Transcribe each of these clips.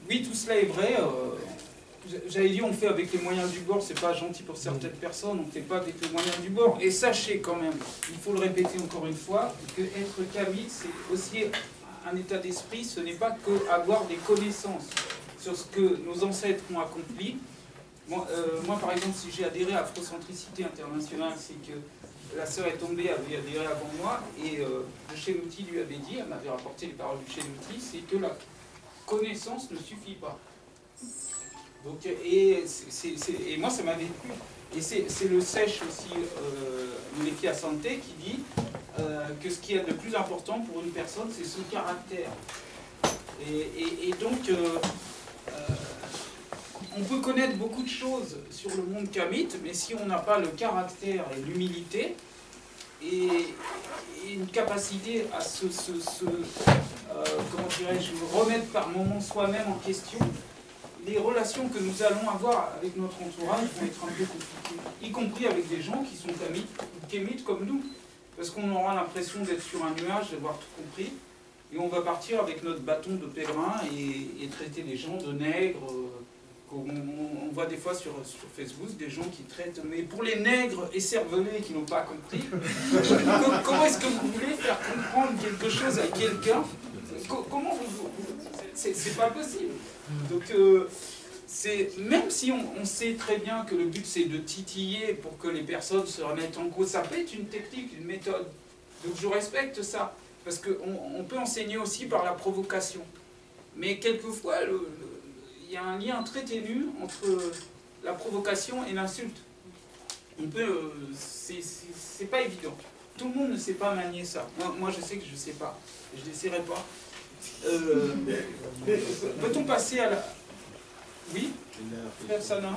oui, tout cela est vrai. J'avais dit on fait avec les moyens du bord, c'est pas gentil pour certaines personnes, on ne fait pas avec les moyens du bord. Et sachez quand même, il faut le répéter encore une fois, que être kamite, c'est aussi un état d'esprit, ce n'est pas que avoir des connaissances sur ce que nos ancêtres ont accompli. Moi, par exemple, si j'ai adhéré à Afrocentricité Internationale, c'est que la sœur est tombée, avait adhéré avant moi, et le Chénouti lui avait dit, elle m'avait rapporté les paroles du Chénouti, c'est que la connaissance ne suffit pas. Donc, et moi, ça m'avait plu. Et c'est le Sèche aussi, Muleki Asante, qui dit que ce qui est le plus important pour une personne, c'est son caractère. Et donc, on peut connaître beaucoup de choses sur le monde kamite, mais si on n'a pas le caractère et l'humilité, et une capacité à comment dirais-je, remettre par moments soi-même en question, les relations que nous allons avoir avec notre entourage vont être un peu compliquées, y compris avec des gens qui sont kémites comme nous, parce qu'on aura l'impression d'être sur un nuage, d'avoir tout compris, et on va partir avec notre bâton de pèlerin et traiter les gens de nègres. On voit des fois sur Facebook des gens qui traitent, mais pour les nègres écervelés qui n'ont pas compris, comment est-ce que vous voulez faire comprendre quelque chose à quelqu'un? Comment c'est pas possible. Donc, même si on sait très bien que le but c'est de titiller pour que les personnes se remettent en cause, ça peut être une technique, une méthode. Donc je respecte ça, parce qu'on peut enseigner aussi par la provocation. Mais quelquefois, il y a un lien très ténu entre la provocation et l'insulte. On peut, c'est pas évident. Tout le monde ne sait pas manier ça. Moi je sais que je ne sais pas. Je n'essaierai pas. Peut-on passer à la... Oui, frère Sana.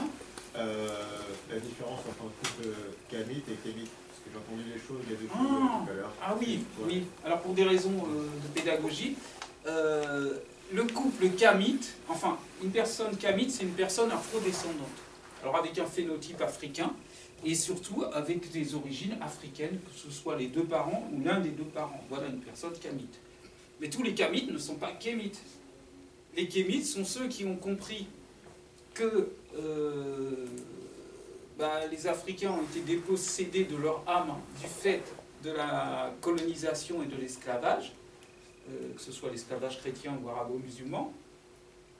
La différence entre couple kamite et kémite, parce que j'ai entendu des choses il y a 2 jours tout à l'heure. Ah oui, oui. Alors pour des raisons de pédagogie, le couple kamite, enfin une personne kamite, c'est une personne afrodescendante. Alors avec un phénotype africain et surtout avec des origines africaines, que ce soit les 2 parents ou l'un des 2 parents. Voilà une personne kamite. Mais tous les kamites ne sont pas kémites. Les kémites sont ceux qui ont compris que les Africains ont été dépossédés de leur âme du fait de la colonisation et de l'esclavage, que ce soit l'esclavage chrétien ou arabo-musulman,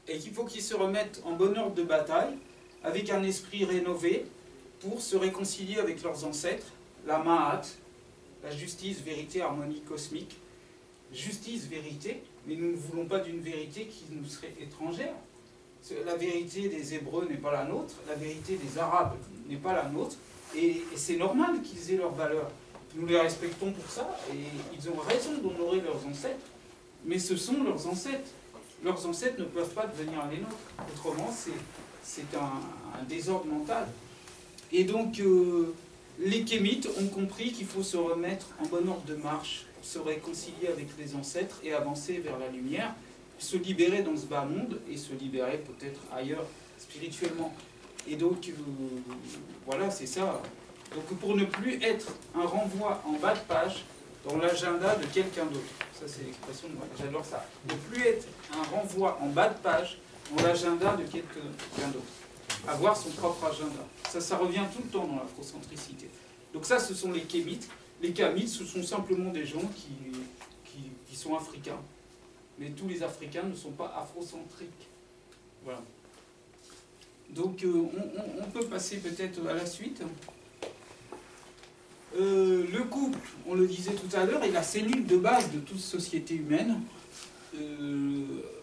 et qu'il faut qu'ils se remettent en bon ordre de bataille, avec un esprit rénové, pour se réconcilier avec leurs ancêtres, la Ma'at, la justice, vérité, harmonie cosmique. Justice, vérité, mais nous ne voulons pas d'une vérité qui nous serait étrangère. La vérité des Hébreux n'est pas la nôtre, la vérité des Arabes n'est pas la nôtre, et c'est normal qu'ils aient leurs valeurs. Nous les respectons pour ça, et ils ont raison d'honorer leurs ancêtres, mais ce sont leurs ancêtres. Leurs ancêtres ne peuvent pas devenir les nôtres, autrement c'est un désordre mental. Et donc les kémites ont compris qu'il faut se remettre en bon ordre de marche, se réconcilier avec les ancêtres et avancer vers la lumière, se libérer dans ce bas monde et se libérer peut-être ailleurs spirituellement. Et donc, voilà, c'est ça. Donc pour ne plus être un renvoi en bas de page dans l'agenda de quelqu'un d'autre. Ça c'est l'expression, j'adore ça. Ne plus être un renvoi en bas de page dans l'agenda de quelqu'un d'autre. Avoir son propre agenda. Ça revient tout le temps dans l'afrocentricité. Donc ça, ce sont les kémites. Les kamites, ce sont simplement des gens qui sont africains. Mais tous les Africains ne sont pas afrocentriques. Voilà. Donc on peut passer peut-être à la suite. Le couple, on le disait tout à l'heure, est la cellule de base de toute société humaine.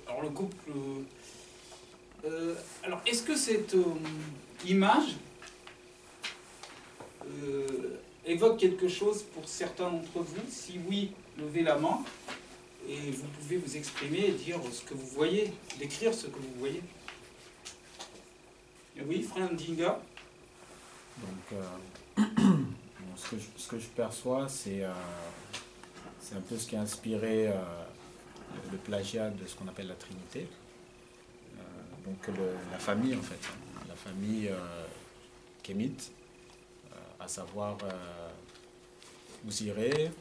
Alors le couple... alors est-ce que cette image évoque quelque chose pour certains d'entre vous? Si oui, levez la main et vous pouvez vous exprimer et dire ce que vous voyez, décrire ce que vous voyez. Et oui, frère Ndinga. Donc, ce que je perçois, c'est un peu ce qui a inspiré le plagiat de ce qu'on appelle la Trinité. Donc la famille, en fait, la famille kémite, à savoir Ouziré,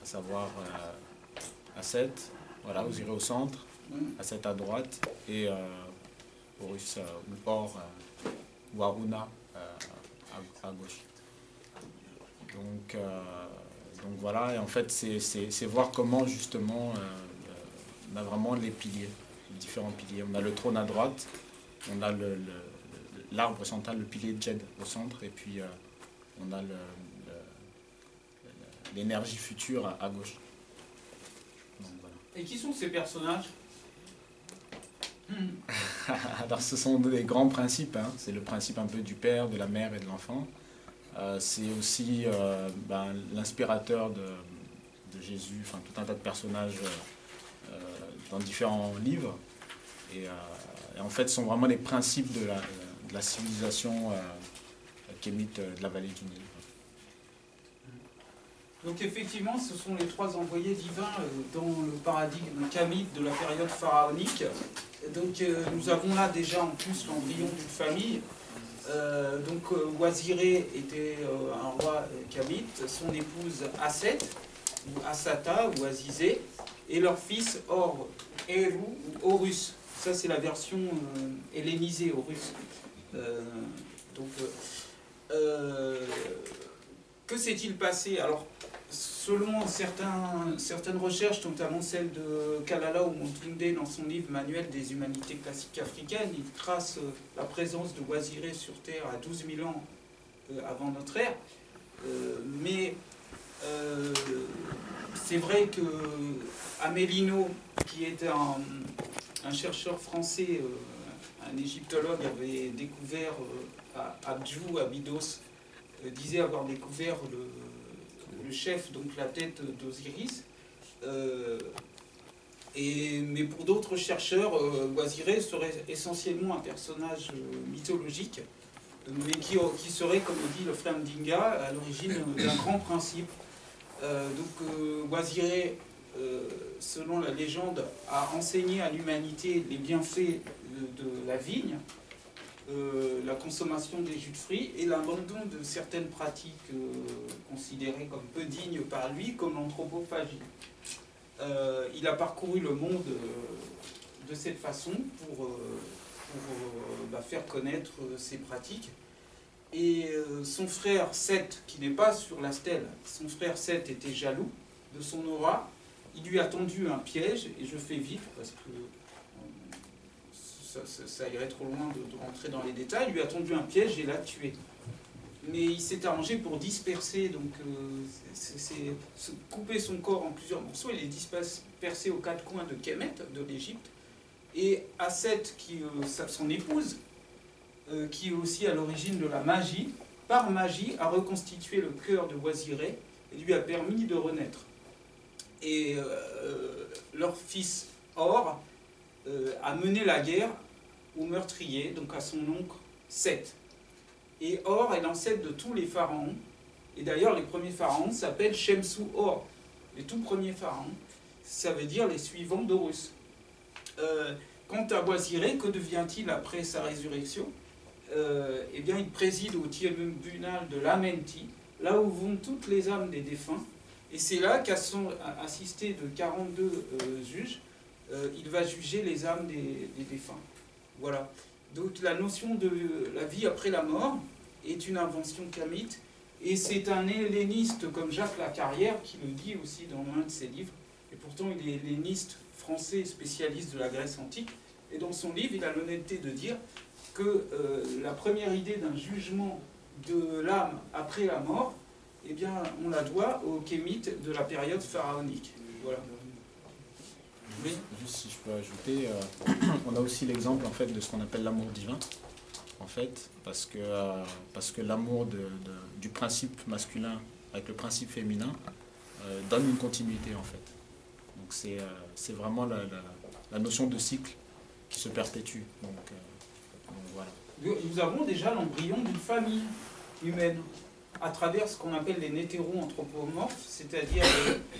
à savoir Asset, voilà, Ouziré au centre, à 7 à droite, et Horus ou Or ou Aruna à gauche. Donc voilà, et en fait c'est voir comment justement on a vraiment les piliers, les différents piliers. On a le trône à droite, on a l'arbre central, le pilier de Djed au centre, et puis on a l'énergie future à gauche. Donc, voilà. Et qui sont ces personnages? Alors ce sont des grands principes, hein. C'est le principe un peu du père, de la mère et de l'enfant. C'est aussi l'inspirateur de Jésus, enfin tout un tas de personnages dans différents livres. Et en fait, ce sont vraiment les principes de la civilisation kémite de la vallée du Nil. Donc effectivement, ce sont les trois envoyés divins dans le paradigme kamite de la période pharaonique. Donc nous avons là déjà en plus l'embryon d'une famille. Waziré était un roi kamite, son épouse Aset, ou Asata, ou Azizé, et leur fils Or, Eru, ou Horus. Ça c'est la version hellénisée, Horus. Que s'est-il passé? Alors, selon certaines recherches, notamment celle de Kalala Omontunde dans son livre Manuel des humanités classiques africaines, il trace la présence de Waziré sur Terre à 12 000 ans avant notre ère. Mais c'est vrai que Amélino, qui est un chercheur français, un égyptologue, avait découvert à Abdjou, Abydos, disait avoir découvert le chef, donc la tête d'Osiris. Mais pour d'autres chercheurs, Waziré serait essentiellement un personnage mythologique, mais qui serait, comme le dit le frère Ndinga, à l'origine d'un grand principe. Waziré, selon la légende, a enseigné à l'humanité les bienfaits de la vigne, la consommation des jus de fruits et l'abandon de certaines pratiques considérées comme peu dignes par lui, comme l'anthropophagie. Il a parcouru le monde de cette façon pour faire connaître ses pratiques. Et son frère Seth, qui n'est pas sur la stèle, son frère Seth était jaloux de son aura. Il lui a tendu un piège, et je fais vite parce que ça irait trop loin de rentrer dans les détails. Il lui a tendu un piège et l'a tué. Mais il s'est arrangé pour disperser, donc couper son corps en plusieurs morceaux. Il est dispersé aux quatre coins de Kemet, de l'Égypte. Et Aset, son épouse, qui est aussi à l'origine de la magie, par magie, a reconstitué le cœur de Waziré et lui a permis de renaître. Et leur fils Or a mené la guerre au meurtrier, donc à son oncle Seth. Et Or est l'ancêtre de tous les pharaons. Et d'ailleurs, les premiers pharaons s'appellent Shemsu Or. Les tout premiers pharaons, ça veut dire les suivants d'Horus. Quant à Waziré, que devient-il après sa résurrection? Eh bien, il préside au tribunal de l'Amenti, là où vont toutes les âmes des défunts. Et c'est là assisté de 42 juges, il va juger les âmes des défunts. Voilà. Donc la notion de la vie après la mort est une invention kamite, et c'est un helléniste comme Jacques Lacarrière qui le dit aussi dans un de ses livres, et pourtant il est helléniste français spécialiste de la Grèce antique, et dans son livre il a l'honnêteté de dire que la première idée d'un jugement de l'âme après la mort, eh bien on la doit aux kémites de la période pharaonique. Voilà. Oui. Juste si je peux ajouter, on a aussi l'exemple en fait de ce qu'on appelle l'amour divin, en fait, parce que l'amour du principe masculin avec le principe féminin donne une continuité en fait. Donc c'est vraiment la notion de cycle qui se perpétue. Donc voilà. Nous avons déjà l'embryon d'une famille humaine à travers ce qu'on appelle les nétéro-anthropomorphes, c'est-à-dire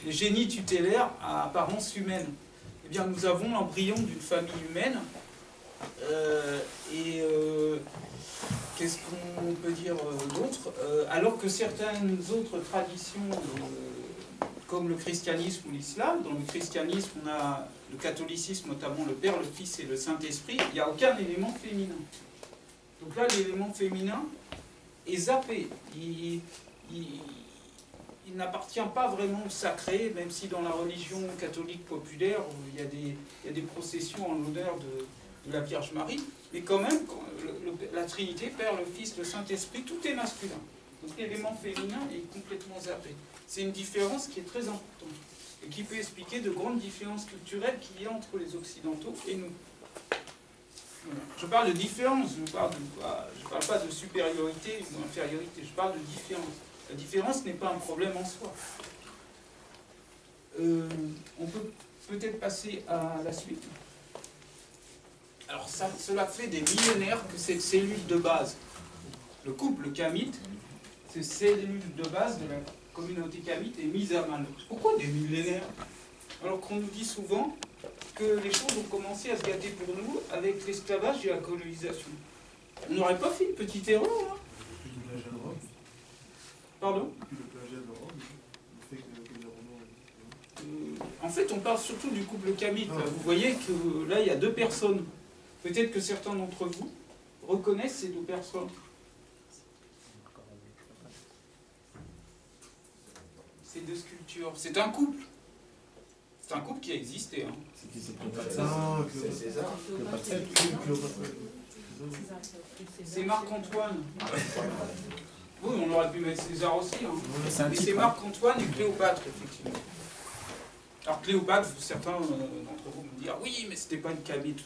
les génies tutélaires à apparence humaine. Eh bien, nous avons l'embryon d'une famille humaine. Qu'est-ce qu'on peut dire d'autre? Alors que certaines autres traditions comme le christianisme ou l'islam. Dans le christianisme, on a le catholicisme, notamment le Père, le Fils et le Saint-Esprit. Il n'y a aucun élément féminin. Donc là, l'élément féminin est zappé. Il n'appartient pas vraiment au sacré, même si dans la religion catholique populaire, il y a des processions en l'honneur de la Vierge Marie. Mais quand même, la Trinité, Père, le Fils, le Saint-Esprit, tout est masculin. Donc l'élément féminin est complètement zappé. C'est une différence qui est très importante et qui peut expliquer de grandes différences culturelles qu'il y a entre les Occidentaux et nous. Voilà. Je parle de différence, je ne parle pas de supériorité ou d'infériorité, je parle de différence. La différence n'est pas un problème en soi. On peut peut-être passer à la suite. Alors cela fait des millénaires que cette cellule de base, le couple kamite, cette cellule de base de la communauté kamite est mise à mal. Pourquoi des millénaires? Alors qu'on nous dit souvent que les choses ont commencé à se gâter pour nous avec l'esclavage et la colonisation. On n'aurait pas fait une petite erreur, hein? Pardon? En fait, on parle surtout du couple kamite. Vous voyez que là, il y a deux personnes. Peut-être que certains d'entre vous reconnaissent ces deux personnes. Ces deux sculptures. C'est un couple. C'est un couple qui a existé. Hein. C'est César. C'est Marc-Antoine. Oui, on aurait pu mettre César aussi. Hein. Mais c'est Marc-Antoine et Cléopâtre, effectivement. Alors Cléopâtre, certains d'entre vous me diront, oui, mais c'était pas une kamite.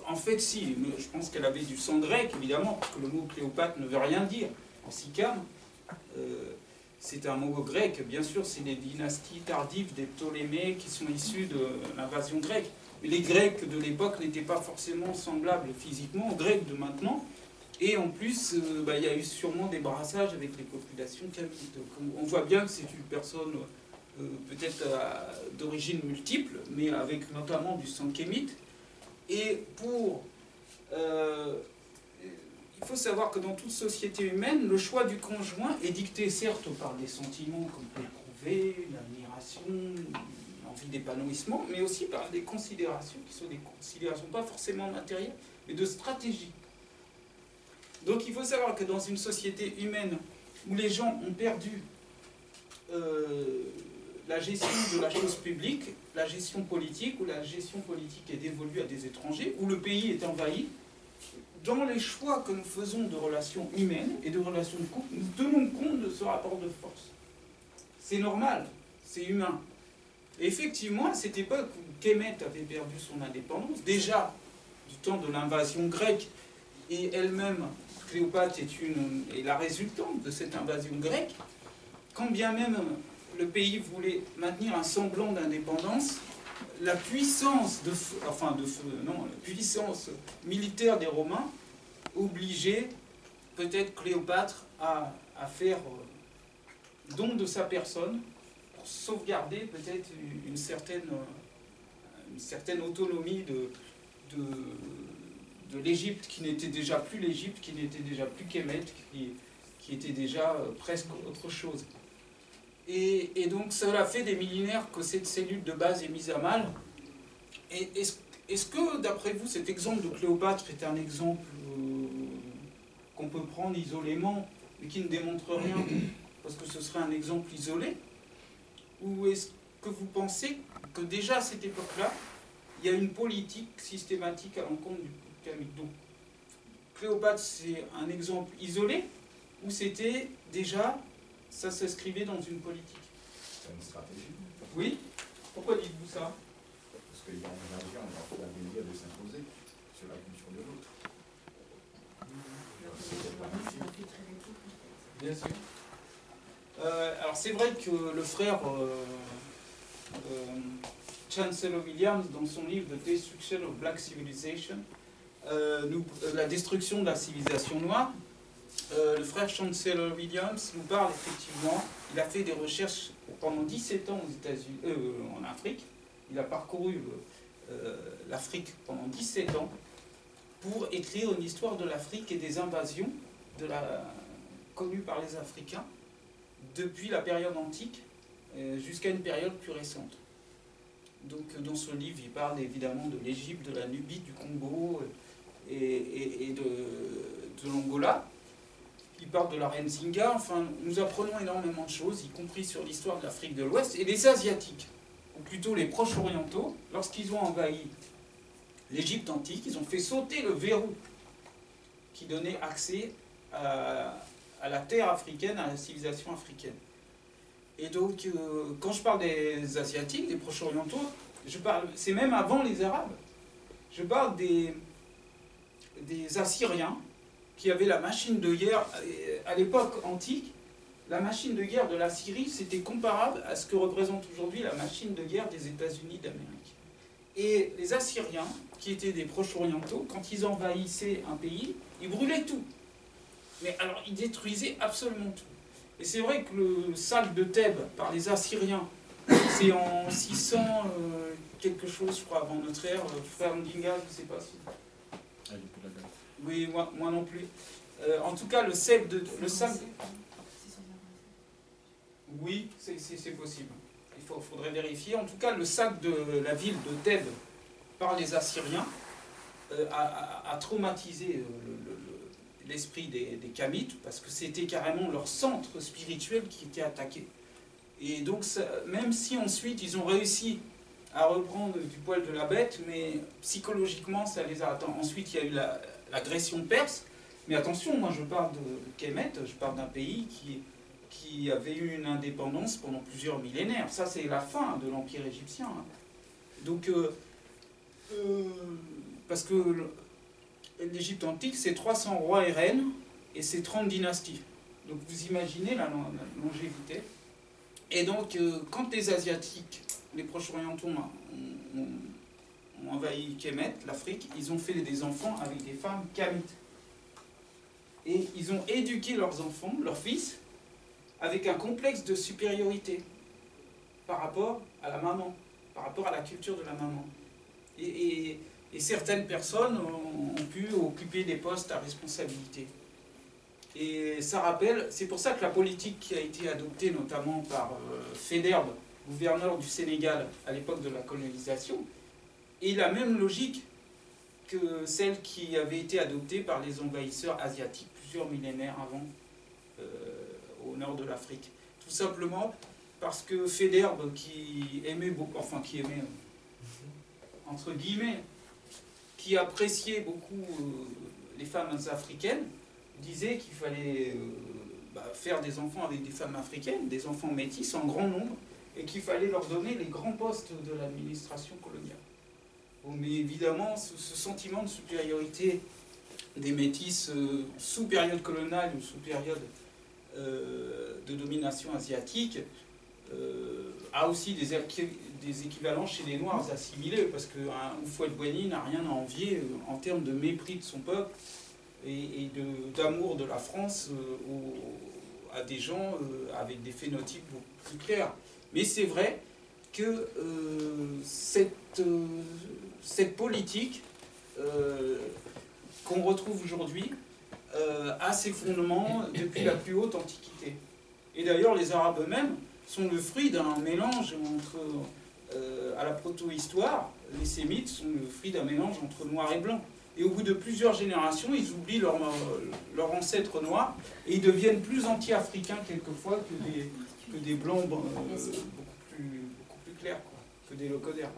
En fait, si, mais je pense qu'elle avait du sang grec, évidemment, parce que le mot Cléopâtre ne veut rien dire. En sicam, c'est un mot grec, bien sûr, c'est les dynasties tardives des Ptolémées qui sont issues de l'invasion grecque. Mais les Grecs de l'époque n'étaient pas forcément semblables physiquement aux Grecs de maintenant. Et en plus, il y a eu sûrement des brassages avec les populations kamites. Donc, on voit bien que c'est une personne peut-être d'origine multiple, mais avec notamment du sang kémite. Et il faut savoir que dans toute société humaine, le choix du conjoint est dicté certes par des sentiments qu'on peut éprouver, l'admiration, l'envie d'épanouissement, mais aussi par des considérations qui sont des considérations pas forcément matérielles, mais de stratégie. Donc il faut savoir que dans une société humaine où les gens ont perdu la gestion de la chose publique, la gestion politique, où la gestion politique est dévolue à des étrangers, où le pays est envahi, dans les choix que nous faisons de relations humaines et de relations de couple, nous tenons compte de ce rapport de force. C'est normal, c'est humain. Et effectivement, à cette époque où Kemet avait perdu son indépendance, déjà du temps de l'invasion grecque, et elle-même, Cléopâtre est la résultante de cette invasion grecque, quand bien même le pays voulait maintenir un semblant d'indépendance, la puissance la puissance militaire des Romains obligeait peut-être Cléopâtre à faire don de sa personne pour sauvegarder peut-être une certaine autonomie de l'Égypte, qui n'était déjà plus l'Égypte, qui n'était déjà plus Kémet, qui était déjà presque autre chose. Et donc cela fait des millénaires que cette cellule de base est mise à mal. Et est-ce que, d'après vous, cet exemple de Cléopâtre est un exemple qu'on peut prendre isolément, mais qui ne démontre rien, parce que ce serait un exemple isolé? Ou est-ce que vous pensez que déjà à cette époque-là, il y a une politique systématique à l'encontre du kamite? Donc, Cléopâtre, c'est un exemple isolé, ou c'était déjà, ça s'inscrivait dans une politique? C'est une stratégie. Oui? Pourquoi dites-vous ça? Parce qu'il y a un désir de s'imposer sur la culture de l'autre. Bien sûr. Alors c'est vrai que le frère Chancellor Williams, dans son livre The Destruction of Black Civilization, la destruction de la civilisation noire, le frère Chancellor Williams nous parle effectivement, il a fait des recherches pendant 17 ans aux États-Unis, en Afrique. Il a parcouru l'Afrique pendant 17 ans pour écrire une histoire de l'Afrique et des invasions connues par les Africains depuis la période antique jusqu'à une période plus récente. Donc dans ce livre, il parle évidemment de l'Égypte, de la Nubie, du Congo et de l'Angola. Il parle de la reine Zinga. Enfin, nous apprenons énormément de choses, y compris sur l'histoire de l'Afrique de l'Ouest. Et les Asiatiques, ou plutôt les proches orientaux, lorsqu'ils ont envahi l'Égypte antique, ils ont fait sauter le verrou qui donnait accès à la terre africaine, à la civilisation africaine. Et donc, quand je parle des Asiatiques, des proches orientaux, c'est même avant les Arabes. Je parle des Assyriens qui avaient la machine de guerre. À l'époque antique, la machine de guerre de la Syrie, c'était comparable à ce que représente aujourd'hui la machine de guerre des États-Unis d'Amérique. Et les Assyriens, qui étaient des proches orientaux, quand ils envahissaient un pays, ils brûlaient tout. Mais alors, ils détruisaient absolument tout. Et c'est vrai que le sac de Thèbes par les Assyriens, c'est en 600 quelque chose, je crois, avant notre ère. Frère Ndinga, je ne sais pas si... Oui, moi non plus. En tout cas, le sac... Oui, c'est possible. Il faudrait vérifier. En tout cas, le sac de la ville de Thèbes par les Assyriens a traumatisé l'esprit des Kamites, parce que c'était carrément leur centre spirituel qui était attaqué. Et donc, même si ensuite ils ont réussi à reprendre du poil de la bête, mais psychologiquement ça les a atteints. Ensuite, il y a eu l'agression perse, mais attention, moi je parle de Kemet, je parle d'un pays qui avait eu une indépendance pendant plusieurs millénaires. Ça, c'est la fin de l'Empire égyptien. Donc, parce que l'Égypte antique, c'est 300 rois et reines, et c'est 30 dynasties. Donc vous imaginez la longévité. Et donc, quand les Asiatiques, les proches orientaux ont envahi Kemet, l'Afrique, ils ont fait des enfants avec des femmes kamites. Et ils ont éduqué leurs enfants, leurs fils, avec un complexe de supériorité par rapport à la maman, par rapport à la culture de la maman. Et certaines personnes ont pu occuper des postes à responsabilité. Et ça rappelle, c'est pour ça que la politique qui a été adoptée notamment par Faidherbe, gouverneur du Sénégal à l'époque de la colonisation, est la même logique que celle qui avait été adoptée par les envahisseurs asiatiques plusieurs millénaires avant au nord de l'Afrique. Tout simplement parce que Faidherbe, qui aimait beaucoup, enfin qui aimait, entre guillemets, qui appréciait beaucoup les femmes africaines, disait qu'il fallait faire des enfants avec des femmes africaines, des enfants métis en grand nombre, et qu'il fallait leur donner les grands postes de l'administration coloniale. Bon, mais évidemment, ce sentiment de supériorité des métis sous période coloniale ou sous période de domination asiatique a aussi des équivalents chez les Noirs assimilés, parce qu'un Houphouët-Boigny n'a rien à envier en termes de mépris de son peuple et d'amour de la France à des gens avec des phénotypes beaucoup plus clairs. Mais c'est vrai que cette politique qu'on retrouve aujourd'hui a ses fondements depuis la plus haute antiquité. Et d'ailleurs, les Arabes eux-mêmes sont le fruit d'un mélange entre, à la proto-histoire, les Sémites sont le fruit d'un mélange entre noir et blanc. Et au bout de plusieurs générations, ils oublient leur ancêtre noir et ils deviennent plus anti-africains quelquefois que des blancs beaucoup plus clairs, quoi, que des locodères.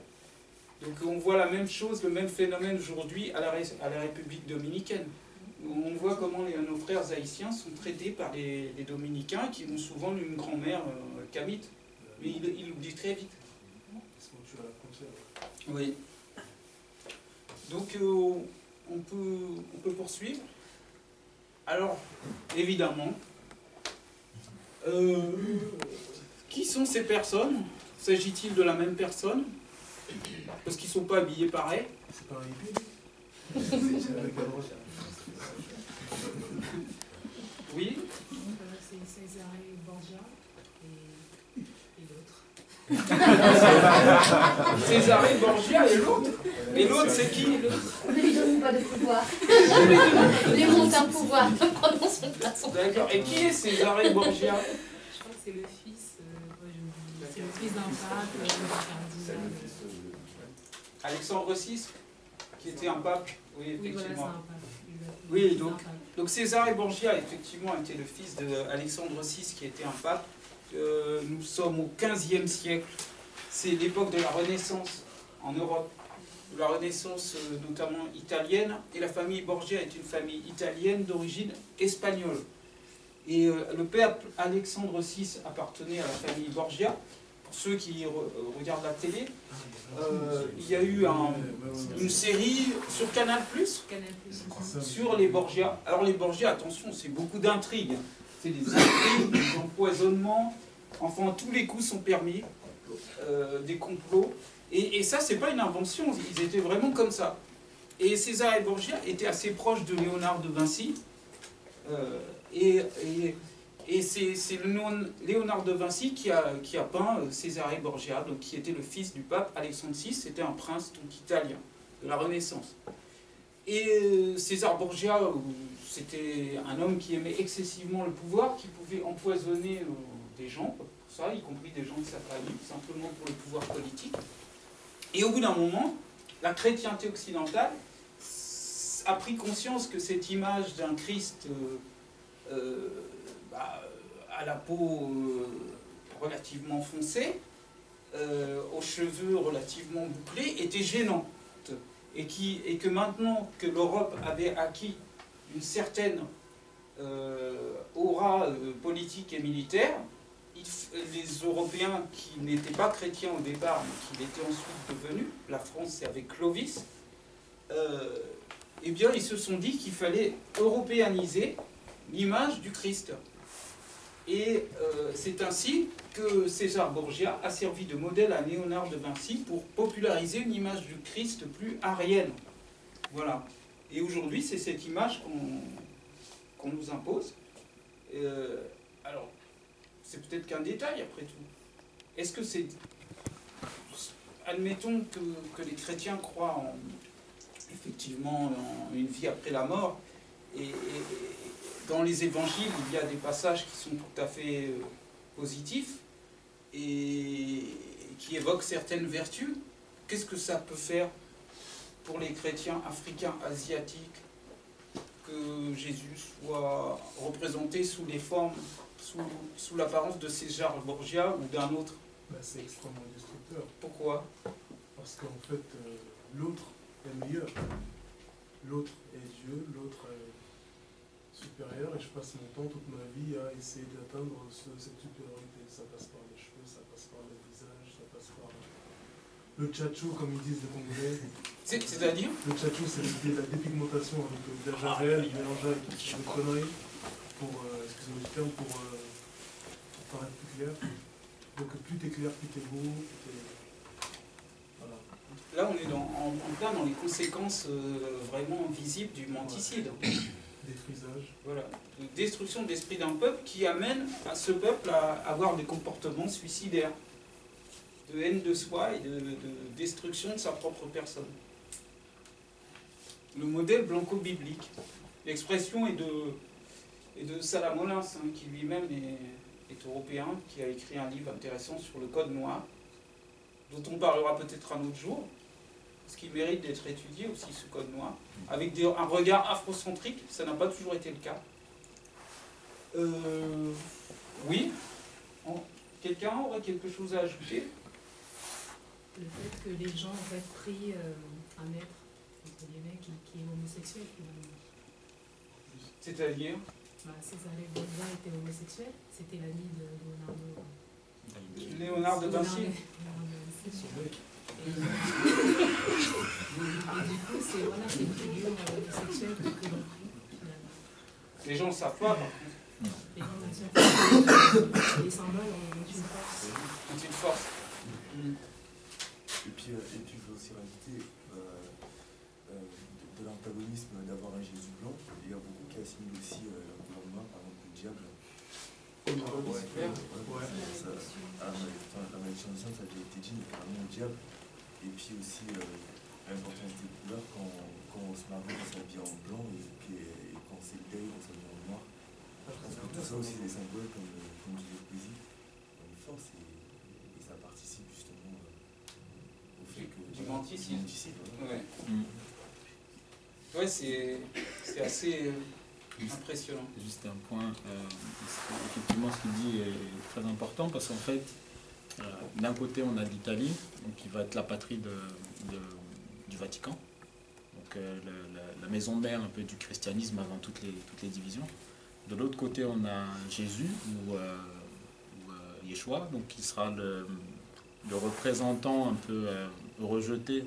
Donc on voit la même chose, le même phénomène aujourd'hui à la République dominicaine. On voit comment nos frères haïtiens sont traités par les dominicains qui ont souvent une grand-mère kamite. Mais ils l'oublient très vite. Oui. Donc on peut poursuivre. Alors, évidemment, qui sont ces personnes? S'agit-il de la même personne? Parce qu'ils ne sont pas habillés pareil. C'est pas un hippie. Oui. C'est Césarée Borgia et l'autre. Césarée Borgia et l'autre. Et l'autre, c'est qui? Ne lui donnons pas de pouvoir. Les monte un pouvoir, prenons son place. D'accord. Et qui est Césarée Borgia? Je crois que c'est le fils. fils d'un pape, d'un C'est cardinal. le fils de... Alexandre VI, qui était un pape, oui, Oui, voilà, c'est effectivement. un pape. Oui, C'est un donc, pape. donc Cesare Borgia, effectivement, était le fils d'Alexandre VI, qui était un pape. Nous sommes au XVe siècle. C'est l'époque de la Renaissance en Europe. De la Renaissance notamment italienne. Et la famille Borgia est une famille italienne d'origine espagnole. Et le pape Alexandre VI appartenait à la famille Borgia. Pour ceux qui regardent la télé, il y a eu une série sur Canal+, Canal+. sur les Borgia. Alors les Borgia, attention, c'est beaucoup d'intrigues. C'est des intrigues, des empoisonnements, enfin tous les coups sont permis, des complots. Et ça, c'est pas une invention, ils étaient vraiment comme ça. Et Cesare Borgia était assez proche de Léonard de Vinci. Et c'est Léonard de Vinci qui a peint Cesare Borgia, donc, qui était le fils du pape Alexandre VI. C'était un prince donc, italien de la Renaissance. Et César Borgia, c'était un homme qui aimait excessivement le pouvoir, qui pouvait empoisonner des gens, pour ça, y compris des gens de sa famille, simplement pour le pouvoir politique. Et au bout d'un moment, la chrétienté occidentale a pris conscience que cette image d'un Christ à la peau relativement foncée, aux cheveux relativement bouclés, était gênante. Et que maintenant que l'Europe avait acquis une certaine aura politique et militaire, les Européens qui n'étaient pas chrétiens au départ, mais qui l'étaient ensuite devenus, la France c'est avec Clovis, eh bien ils se sont dit qu'il fallait européaniser l'image du Christ. Et c'est ainsi que César Borgia a servi de modèle à Léonard de Vinci pour populariser une image du Christ plus arienne. Voilà. Et aujourd'hui, c'est cette image qu'on nous impose. Alors, c'est peut-être qu'un détail après tout. Est-ce que c'est... Admettons que les chrétiens croient effectivement en une vie après la mort, et dans les évangiles, il y a des passages qui sont tout à fait positifs et qui évoquent certaines vertus. Qu'est-ce que ça peut faire pour les chrétiens africains, asiatiques, que Jésus soit représenté sous les formes, sous l'apparence de César Borgia ou d'un autre? C'est extrêmement destructeur. Pourquoi? Parce qu'en fait, l'autre est meilleur. L'autre est Dieu, l'autre est supérieur, et je passe mon temps, toute ma vie, à essayer d'atteindre cette supériorité. Ça passe par les cheveux, ça passe par le visage, ça passe par le tchatcho, comme ils disent les Congolais. C'est-à-dire? Le tchatcho, c'est l'idée de la dépigmentation avec le visage réel mélangé avec des conneries pour, excusez-moi du terme, pour paraître plus clair. Donc plus t'es clair, plus t'es beau, plus t'es... Voilà. Là, on est en plein dans les conséquences vraiment visibles du menticide. Des frisages. Voilà. De destruction de l'esprit d'un peuple qui amène à ce peuple à avoir des comportements suicidaires, de haine de soi et de destruction de sa propre personne. Le modèle blanco-biblique. L'expression est de Salah Molins, qui lui-même est européen, qui a écrit un livre intéressant sur le Code noir, dont on parlera peut-être un autre jour, parce qu'il mérite d'être étudié aussi, ce Code noir, avec un regard afrocentrique. Ça n'a pas toujours été le cas. Oui. Quelqu'un aurait quelque chose à ajouter? Le fait que les gens auraient pris un maître, entre guillemets, qui est homosexuel, finalement. C'est-à-dire? César Borgia était homosexuel, c'était l'ami de Léonard de Vinci. Et du coup, c'est une figure homosexuelle que l'on prie, finalement. Les gens ne savent pas, par contre. Les gens ne savent pas. Les symboles ont une force. C'est une force. Et puis je veux aussi rajouter de l'antagonisme d'avoir un Jésus blanc. Il y a beaucoup qui assimilent aussi le gouvernement, par exemple, le diable. La malédiction, ça a déjà été dit, mais carrément le diable. Et puis aussi l'importance des couleurs quand on se marie, on s'habille en blanc et quand on s'éveille, on s'habille en noir. Parce que tout ça aussi, des symboles, comme disait Poésie, ont une force et ça ça participe justement au fait que... Du menticide. Voilà. Ouais, Mm. ouais c'est assez impressionnant. Juste un point, effectivement ce qu'il dit est très important parce qu'en fait, d'un côté on a l'Italie, donc qui va être la patrie du Vatican, donc la maison mère un peu du christianisme avant toutes les divisions. De l'autre côté on a Jésus ou Yeshua, donc qui sera le représentant un peu rejeté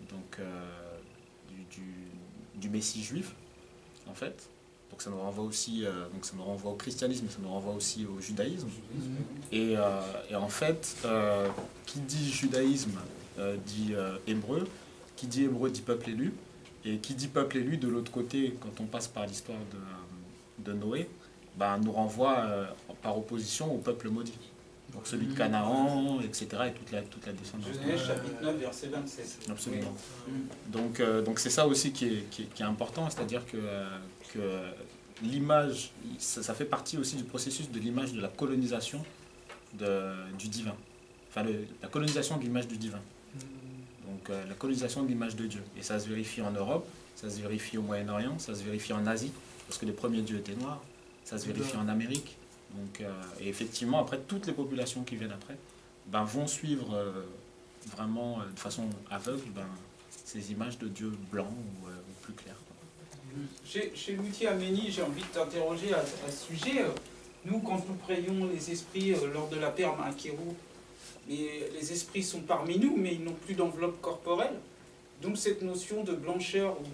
donc, du Messie juif en fait. Donc ça nous renvoie aussi donc ça nous renvoie au christianisme, mais ça nous renvoie aussi au judaïsme. Et en fait, qui dit judaïsme dit hébreu, qui dit hébreu dit peuple élu, et qui dit peuple élu de l'autre côté, quand on passe par l'histoire de Noé, ben, nous renvoie par opposition au peuple maudit. Donc celui de Canaan, etc. et toute la descendance. Genèse chapitre 9 verset 27. Absolument. Mm. Donc c'est ça aussi qui est important, c'est-à-dire que l'image, ça fait partie aussi du processus de l'image de la colonisation du divin. Enfin, la colonisation de l'image du divin. Donc la colonisation de l'image de Dieu. Et ça se vérifie en Europe, ça se vérifie au Moyen-Orient, ça se vérifie en Asie, parce que les premiers dieux étaient noirs, ça se vérifie en Amérique. Donc, et effectivement, après, toutes les populations qui viennent après ben, vont suivre vraiment de façon aveugle ces images de Dieu blancs ou plus clairs. Chez l'outil Aménie, j'ai envie de t'interroger à ce sujet. Nous, quand nous prions les esprits lors de la perme à Kérou, mais les esprits sont parmi nous, mais ils n'ont plus d'enveloppe corporelle. Donc cette notion de blancheur ou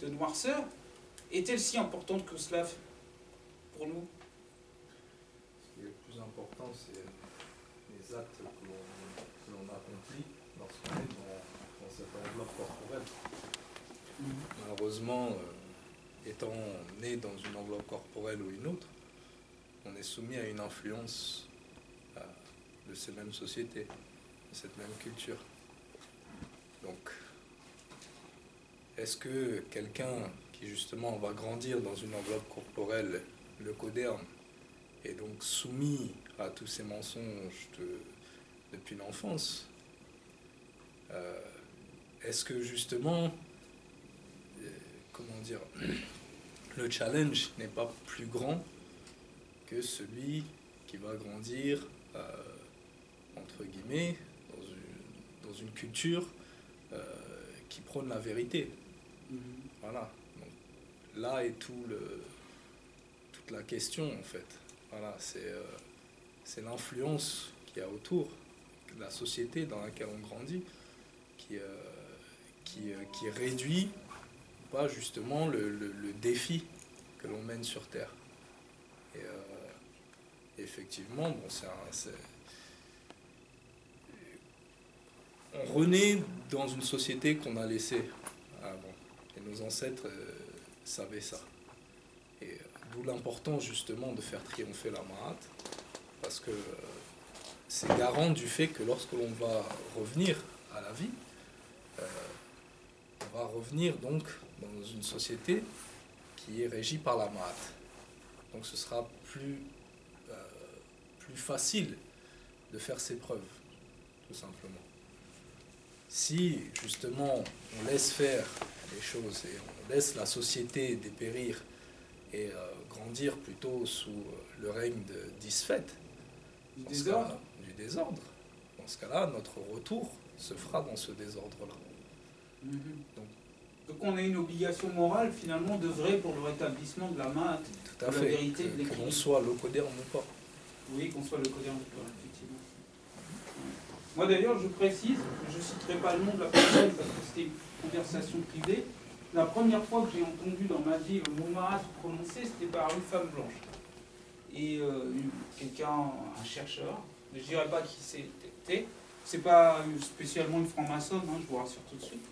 de noirceur est-elle si importante que cela pour nous? Ce qui est le plus important, c'est les actes que l'on accomplit lorsqu'on est dans cette enveloppe corporelle. Malheureusement, étant né dans une enveloppe corporelle ou une autre, on est soumis à une influence de ces mêmes sociétés, de cette même culture. Donc, est-ce que quelqu'un qui justement va grandir dans une enveloppe corporelle leucoderne est donc soumis à tous ces mensonges depuis l'enfance, est-ce que justement, comment dire, le challenge n'est pas plus grand que celui qui va grandir, entre guillemets, dans une culture qui prône la vérité. Voilà. Donc, là est toute la question, en fait. Voilà, c'est l'influence qu'il y a autour de la société dans laquelle on grandit qui réduit pas justement le défi que l'on mène sur Terre. Et effectivement, bon, on renaît dans une société qu'on a laissée avant. Et nos ancêtres savaient ça. Et d'où l'importance justement de faire triompher la Ma'at, parce que c'est garant du fait que lorsque l'on va revenir à la vie, on va revenir donc dans une société qui est régie par la Ma'at. Donc ce sera plus facile de faire ses preuves, tout simplement. Si justement on laisse faire les choses et on laisse la société dépérir et grandir plutôt sous le règne d'Isfet, du désordre. Dans ce cas-là, notre retour se fera dans ce désordre-là. Donc on a une obligation morale finalement d'œuvrer pour le rétablissement de la Ma'at, Tout à de fait, la vérité, de que l'équilibre. l'on soit locoderne ou pas. Oui, qu'on soit le coderne ou pas, effectivement. Moi d'ailleurs, je précise, je ne citerai pas le nom de la personne parce que c'était une conversation privée. La première fois que j'ai entendu dans ma vie le mot Ma'at prononcé, c'était par une femme blanche. Et quelqu'un, un chercheur, mais je ne dirais pas qui c'était. C'est pas spécialement une franc-maçonne, hein, je vous rassure tout de suite.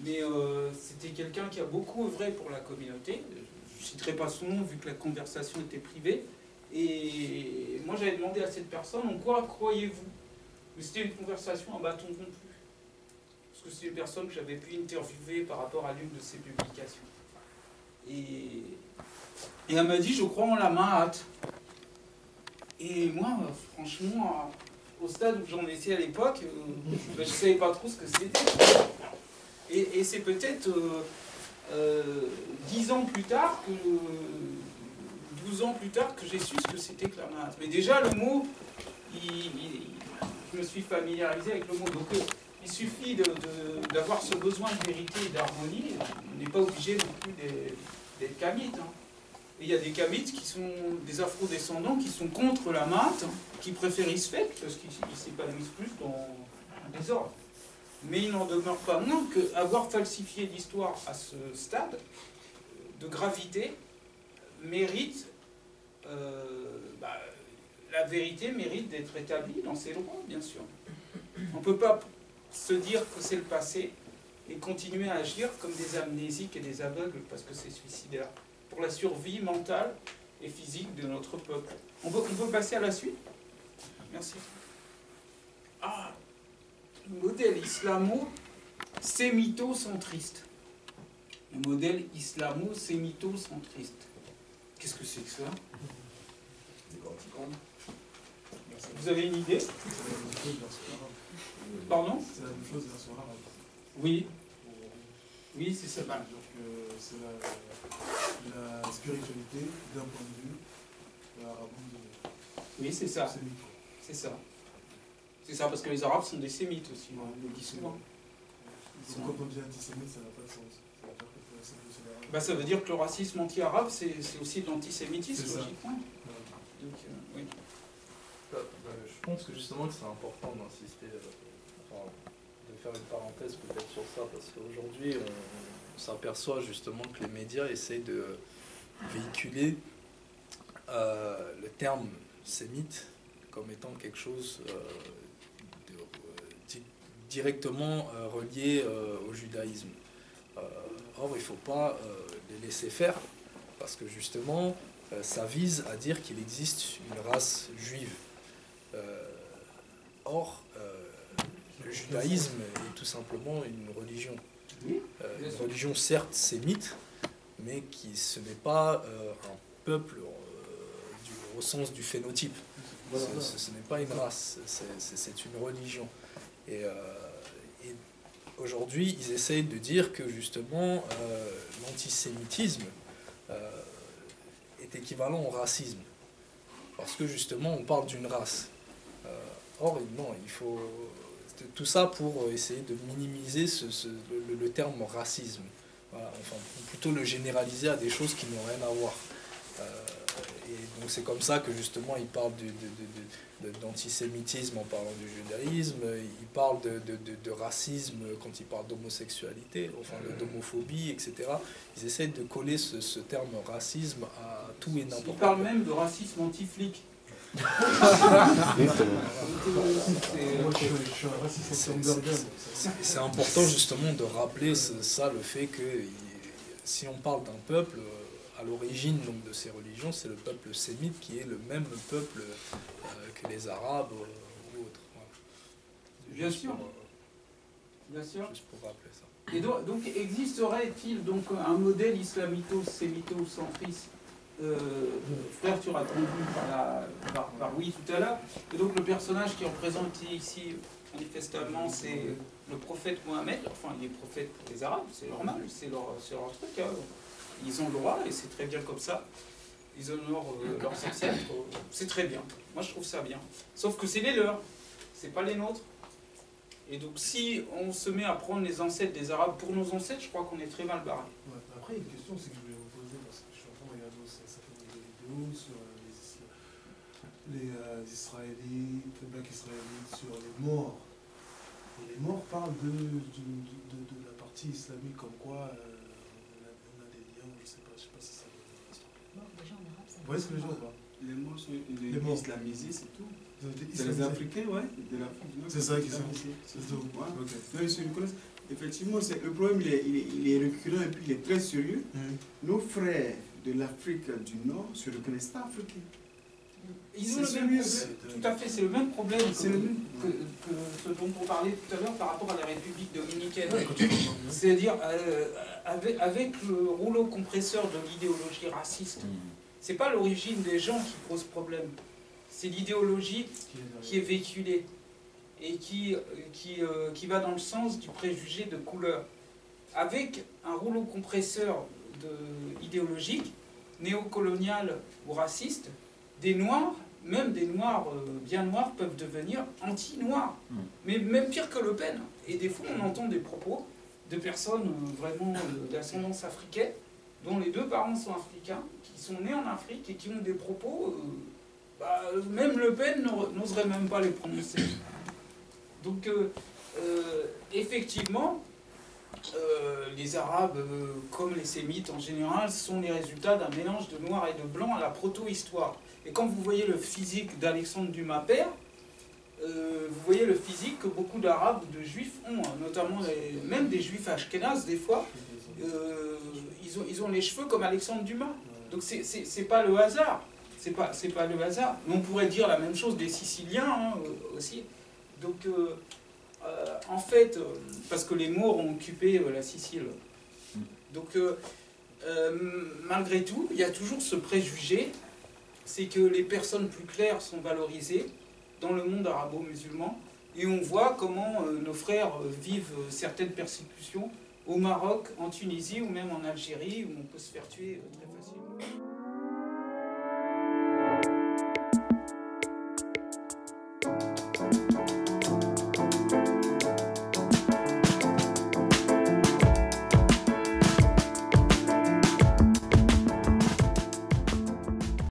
Mais c'était quelqu'un qui a beaucoup œuvré pour la communauté. Je ne citerai pas son nom vu que la conversation était privée. Et moi j'avais demandé à cette personne, en quoi croyez-vous? Mais c'était une conversation à bâton rompu. Parce que c'est une personne que j'avais pu interviewer par rapport à l'une de ses publications. Et elle m'a dit, je crois en la Ma'at. Et moi, franchement, au stade où j'en étais à l'époque, je ne savais pas trop ce que c'était. Et c'est peut-être 10 ans plus tard, 12 ans plus tard, que j'ai su ce que c'était que la maths. Mais déjà, le mot, je me suis familiarisé avec le mot. Donc, il suffit d'avoir ce besoin de vérité et d'harmonie. On n'est pas obligé non plus d'être kamites. Hein. Et il y a des kamites qui sont des afro-descendants qui sont contre la maths, qui préfèrent Isfet, parce qu'ils s'épanouissent plus dans un désordre. Mais il n'en demeure pas moins qu'avoir falsifié l'histoire à ce stade de gravité mérite, la vérité mérite d'être établie dans ses lois, bien sûr. On ne peut pas se dire que c'est le passé et continuer à agir comme des amnésiques et des aveugles parce que c'est suicidaire. Pour la survie mentale et physique de notre peuple. On peut passer à la suite? Merci. Ah, le modèle islamo-sémito-centriste. Le modèle islamo-sémito-centriste. Qu'est-ce que c'est que ça? Vous avez une idée? Pardon? C'est la même chose version arabe. Oui. Oui, c'est ça. Donc c'est la spiritualité d'un point de vue arabe. Oui, c'est ça. C'est ça. C'est ça, parce que les Arabes sont des sémites aussi, on le dit souvent. Donc quand on dit antisémite, ça n'a pas de sens. Ça veut dire que le racisme anti-arabe, c'est aussi de l'antisémitisme, logiquement. Donc, oui. Je pense que justement que c'est important d'insister, de faire une parenthèse peut-être sur ça, parce qu'aujourd'hui, on s'aperçoit justement que les médias essayent de véhiculer le terme sémite comme étant quelque chose directement relié au judaïsme. Or, il ne faut pas les laisser faire, parce que justement, ça vise à dire qu'il existe une race juive. Or, le judaïsme est tout simplement une religion. Une religion certes sémite, mais ce n'est pas un peuple au sens du phénotype. Ce n'est pas une race, c'est une religion. Et aujourd'hui, ils essayent de dire que justement l'antisémitisme est équivalent au racisme. Parce que justement, on parle d'une race. Or, non, il faut tout ça pour essayer de minimiser le terme racisme. Voilà, enfin, plutôt le généraliser à des choses qui n'ont rien à voir. Et donc c'est comme ça que justement il parle d'antisémitisme en parlant du judaïsme, il parle de racisme quand il parle d'homosexualité, enfin d'homophobie, etc. Ils essaient de coller ce terme racisme à tout et n'importe quoi. Il parle même de racisme anti-flic. C'est important justement de rappeler ça, le fait que si on parle d'un peuple, à l'origine de ces religions, c'est le peuple sémite qui est le même peuple que les Arabes ou autres. Voilà. Bien sûr. Bien sûr. Juste pour rappeler ça. Et donc existerait-il donc un modèle islamito-sémito-centriste? Frère, tu as répondu par oui tout à l'heure. Et donc le personnage qui est représenté ici, manifestement, c'est le prophète Mohammed. Enfin, il est prophète pour les Arabes, c'est normal, c'est leur truc. Hein. Ils ont le droit, et c'est très bien comme ça. Ils honorent leurs ancêtres, c'est très bien. Moi, je trouve ça bien. Sauf que c'est les leurs, c'est pas les nôtres. Et donc, si on se met à prendre les ancêtres des Arabes pour nos ancêtres, je crois qu'on est très mal barré. Ouais, après, il y a une question que je voulais vous poser, parce que je suis en train de regarder aussi un certain nombre de vidéos sur les Israélites, les Blacks israélites, sur les morts. Et les morts parlent de la partie islamique, comme quoi on a des liens, je sais pas si ça veut dire. Vous voyez ce que je veux dire? Les morts sont islamisés, c'est tout. C'est les Africains, ouais, de l'Afrique du Nord. C'est ça qui sont. C'est tout. Ouais. Effectivement, le problème il est récurrent et puis il est très sérieux. Nos frères de l'Afrique du Nord se reconnaissent pas africains. Ils ont le même problème. Tout à fait, c'est le même problème que ce dont on parlait tout à l'heure par rapport à la République dominicaine. C'est-à-dire, avec le rouleau compresseur de l'idéologie raciste, c'est pas l'origine des gens qui pose problème. c'est l'idéologie qui est véhiculée et qui va dans le sens du préjugé de couleur, avec un rouleau compresseur idéologique, néocolonial ou raciste, des Noirs, même des Noirs bien noirs, peuvent devenir anti-noirs. Mais même pire que Le Pen. Et des fois, on entend des propos de personnes vraiment d'ascendance africaine, dont les deux parents sont africains, qui sont nés en Afrique et qui ont des propos, même Le Pen n'oserait même pas les prononcer. Donc, effectivement, les Arabes, comme les Sémites en général, sont les résultats d'un mélange de noir et de blanc à la proto-histoire. Et quand vous voyez le physique d'Alexandre Dumas père, vous voyez le physique que beaucoup d'Arabes ou de Juifs ont, notamment même des Juifs ashkénazes des fois, ils ont les cheveux comme Alexandre Dumas. Donc c'est pas le hasard. C'est pas le hasard. Mais on pourrait dire la même chose des Siciliens aussi. Donc en fait, parce que les Maures ont occupé la Sicile. Donc malgré tout, il y a toujours ce préjugé, c'est que les personnes plus claires sont valorisées dans le monde arabo-musulman, et on voit comment nos frères vivent certaines persécutions au Maroc, en Tunisie ou même en Algérie, où on peut se faire tuer très facilement.